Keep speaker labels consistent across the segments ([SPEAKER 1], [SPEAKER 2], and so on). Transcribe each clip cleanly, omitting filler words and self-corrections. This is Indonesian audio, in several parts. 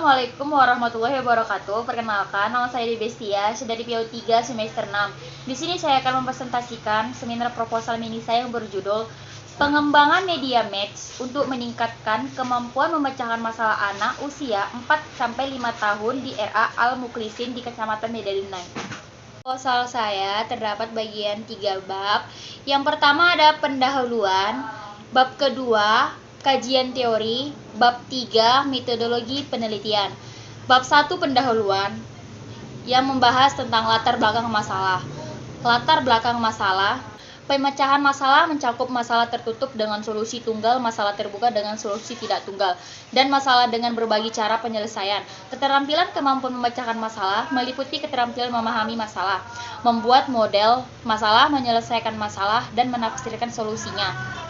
[SPEAKER 1] Assalamualaikum warahmatullahi wabarakatuh. Perkenalkan, nama saya Debestia, dari PO 3 semester 6. Di sini saya akan mempresentasikan seminar proposal mini saya yang berjudul Pengembangan Media Match untuk meningkatkan kemampuan memecahkan masalah anak usia 4-5 tahun di RA Al-Muklisin di Kecamatan Medan Denai. Proposal saya terdapat bagian 3 bab. Yang pertama ada pendahuluan, bab kedua kajian teori, bab 3 metodologi penelitian. Bab 1 pendahuluan yang membahas tentang latar belakang masalah. Latar belakang masalah, pemecahan masalah mencakup masalah tertutup dengan solusi tunggal, masalah terbuka dengan solusi tidak tunggal, dan masalah dengan berbagai cara penyelesaian. Keterampilan kemampuan memecahkan masalah meliputi keterampilan memahami masalah, membuat model masalah, menyelesaikan masalah, dan menafsirkan solusinya.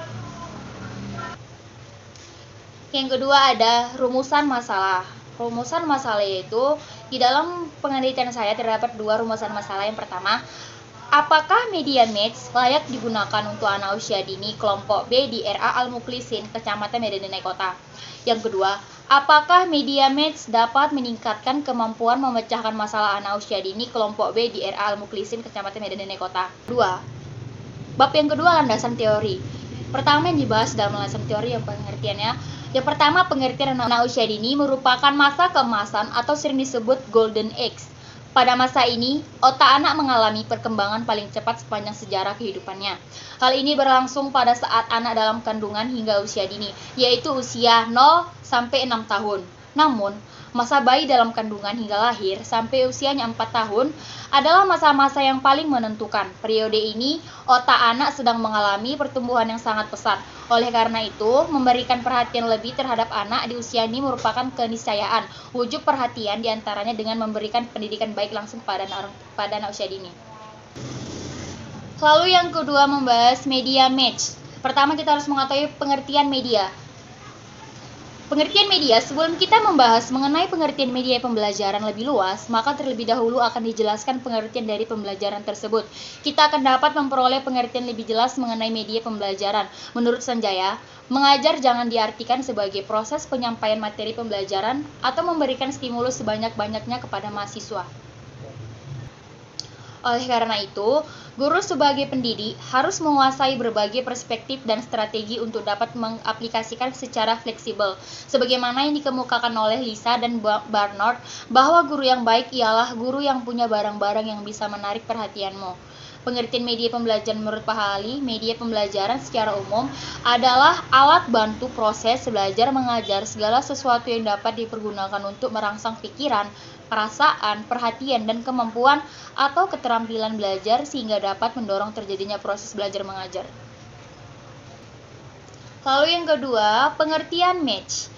[SPEAKER 1] Yang kedua ada rumusan masalah. Rumusan masalah yaitu di dalam penelitian saya terdapat 2 rumusan masalah. Yang pertama, apakah media match layak digunakan untuk anak usia dini kelompok B di RA Al-Muklisin, Kecamatan Medan Denai Kota? Yang kedua, apakah media match dapat meningkatkan kemampuan memecahkan masalah anak usia dini kelompok B di RA Al-Muklisin, Kecamatan Medan Denai Kota? 2. Bab yang kedua, landasan teori. Pertama yang dibahas dalam landasan teori yang pengertiannya. Yang pertama, pengertian anak usia dini merupakan masa keemasan atau sering disebut golden age. Pada masa ini, otak anak mengalami perkembangan paling cepat sepanjang sejarah kehidupannya. Hal ini berlangsung pada saat anak dalam kandungan hingga usia dini, yaitu usia 0-6 tahun. Namun, masa bayi dalam kandungan hingga lahir sampai usianya 4 tahun adalah masa-masa yang paling menentukan. Periode ini, otak anak sedang mengalami pertumbuhan yang sangat pesat. Oleh karena itu, memberikan perhatian lebih terhadap anak di usia ini merupakan keniscayaan. Wujud perhatian diantaranya dengan memberikan pendidikan baik langsung pada anak usia dini. Lalu yang kedua membahas media match. Pertama kita harus mengetahui pengertian media. Pengertian media, sebelum kita membahas mengenai pengertian media pembelajaran lebih luas, maka terlebih dahulu akan dijelaskan pengertian dari pembelajaran tersebut. Kita akan dapat memperoleh pengertian lebih jelas mengenai media pembelajaran. Menurut Sanjaya, mengajar jangan diartikan sebagai proses penyampaian materi pembelajaran atau memberikan stimulus sebanyak-banyaknya kepada mahasiswa. Oleh karena itu, guru sebagai pendidik harus menguasai berbagai perspektif dan strategi untuk dapat mengaplikasikan secara fleksibel. Sebagaimana yang dikemukakan oleh Lisa dan Barnard, bahwa guru yang baik ialah guru yang punya barang-barang yang bisa menarik perhatianmu. Pengertian media pembelajaran menurut Pak Hali, media pembelajaran secara umum adalah alat bantu proses belajar mengajar segala sesuatu yang dapat dipergunakan untuk merangsang pikiran, perasaan, perhatian, dan kemampuan atau keterampilan belajar sehingga dapat mendorong terjadinya proses belajar mengajar. Lalu yang kedua, pengertian match.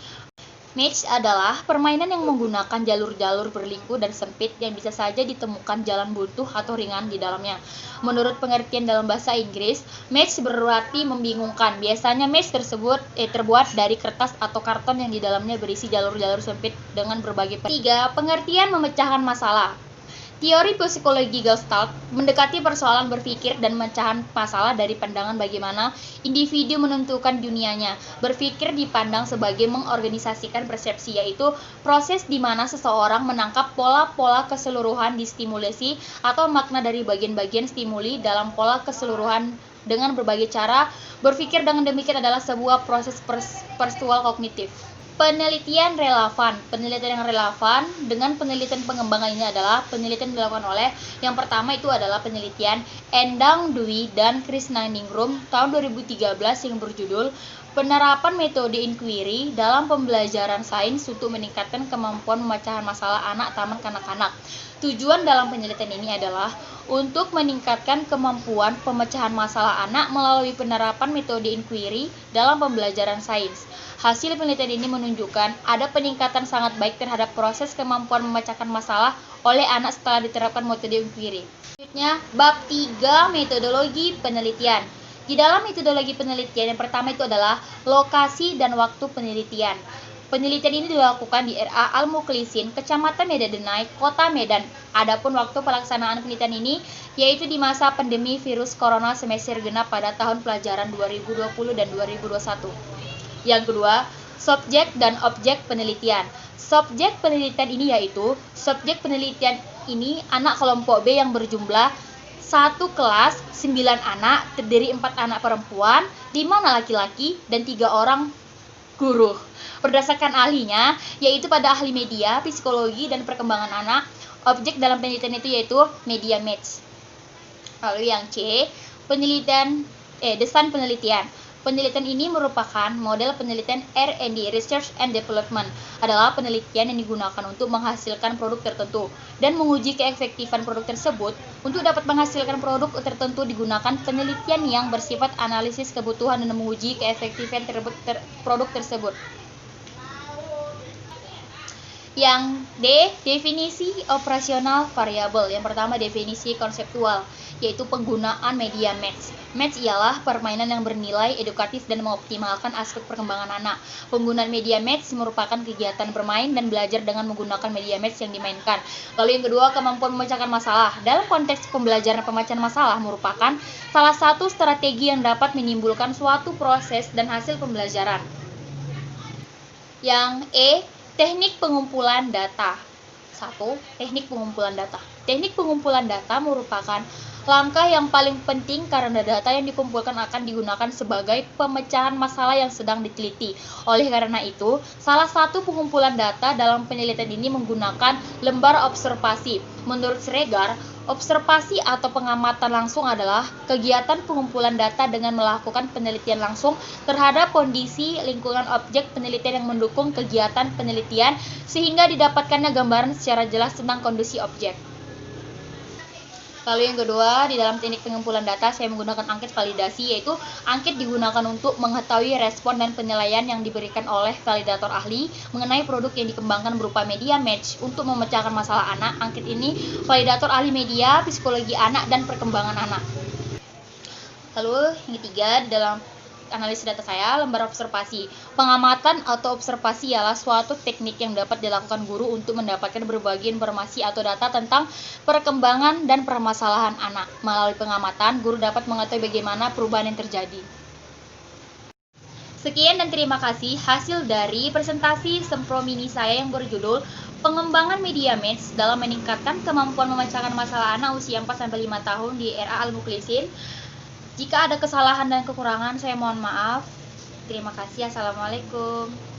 [SPEAKER 1] Match adalah permainan yang menggunakan jalur-jalur berliku dan sempit yang bisa saja ditemukan jalan buntu atau ringan di dalamnya. Menurut pengertian dalam bahasa Inggris, match berarti membingungkan. Biasanya match tersebut terbuat dari kertas atau karton yang di dalamnya berisi jalur-jalur sempit dengan berbagai. 3. Pengertian memecahkan masalah. Teori psikologi Gestalt mendekati persoalan berpikir dan memecahan masalah dari pandangan bagaimana individu menentukan dunianya. Berpikir dipandang sebagai mengorganisasikan persepsi, yaitu proses di mana seseorang menangkap pola-pola keseluruhan di stimulasi atau makna dari bagian-bagian stimuli dalam pola keseluruhan dengan berbagai cara. Berpikir dengan demikian adalah sebuah proses perspektual kognitif. Penelitian relevan. Penelitian yang relevan dengan penelitian pengembangan ini adalah penelitian dilakukan oleh yang pertama itu adalah penelitian Endang Dwi dan Krisnaningrum tahun 2013 yang berjudul Penerapan Metode Inquiry dalam Pembelajaran Sains untuk Meningkatkan Kemampuan Memecahan Masalah Anak Taman Kanak-kanak. Tujuan dalam penelitian ini adalah untuk meningkatkan kemampuan pemecahan masalah anak melalui penerapan metode inquiry dalam pembelajaran sains. Hasil penelitian ini menunjukkan ada peningkatan sangat baik terhadap proses kemampuan memecahkan masalah oleh anak setelah diterapkan metode inquiry. Selanjutnya, bab 3 metodologi penelitian. Di dalam metodologi penelitian yang pertama itu adalah lokasi dan waktu penelitian. Penelitian ini dilakukan di RA Al-Muklisin, Kecamatan Medan Denai, Kota Medan. Adapun waktu pelaksanaan penelitian ini yaitu di masa pandemi virus corona semester genap pada tahun pelajaran 2020 dan 2021. Yang kedua, subjek dan objek penelitian. Subjek penelitian ini yaitu subjek penelitian ini anak kelompok B yang berjumlah satu kelas 9 anak, terdiri 4 anak perempuan, 5 anak laki-laki, dan 3 orang guru. Berdasarkan ahlinya, yaitu pada ahli media, psikologi, dan perkembangan anak, objek dalam penelitian itu yaitu media match. Lalu yang C, desain penelitian. Penelitian ini merupakan model penelitian R&D, Research and Development, adalah penelitian yang digunakan untuk menghasilkan produk tertentu dan menguji keefektifan produk tersebut. Untuk dapat menghasilkan produk tertentu digunakan penelitian yang bersifat analisis kebutuhan dan menguji keefektifan produk tersebut. Yang D, definisi operasional variabel. Yang pertama, definisi konseptual, yaitu penggunaan media match. Match ialah permainan yang bernilai edukatif dan mengoptimalkan aspek perkembangan anak. Penggunaan media match merupakan kegiatan bermain dan belajar dengan menggunakan media match yang dimainkan. Lalu yang kedua, kemampuan memecahkan masalah. Dalam konteks pembelajaran pemecahan masalah merupakan salah satu strategi yang dapat menimbulkan suatu proses dan hasil pembelajaran. Yang E, teknik pengumpulan data. 1. Teknik pengumpulan data. Teknik pengumpulan data merupakan langkah yang paling penting karena data yang dikumpulkan akan digunakan sebagai pemecahan masalah yang sedang diteliti. Oleh karena itu, salah satu pengumpulan data dalam penelitian ini menggunakan lembar observasi. Menurut Schreger, observasi atau pengamatan langsung adalah kegiatan pengumpulan data dengan melakukan penelitian langsung terhadap kondisi lingkungan objek penelitian yang mendukung kegiatan penelitian sehingga didapatkannya gambaran secara jelas tentang kondisi objek. Lalu yang kedua, di dalam teknik pengumpulan data saya menggunakan angket validasi, yaitu angket digunakan untuk mengetahui respon dan penilaian yang diberikan oleh validator ahli mengenai produk yang dikembangkan berupa media match untuk memecahkan masalah anak. Angket ini validator ahli media, psikologi anak, dan perkembangan anak. Lalu yang ketiga, dalam analisis data saya, lembar observasi. Pengamatan atau observasi ialah suatu teknik yang dapat dilakukan guru untuk mendapatkan berbagai informasi atau data tentang perkembangan dan permasalahan anak. Melalui pengamatan, guru dapat mengetahui bagaimana perubahan yang terjadi. Sekian dan terima kasih hasil dari presentasi sempro mini saya yang berjudul Pengembangan Media Match dalam meningkatkan kemampuan memecahkan masalah anak usia 4-5 tahun di era Al-Muklisin. Jika ada kesalahan dan kekurangan, saya mohon maaf. Terima kasih. Assalamualaikum.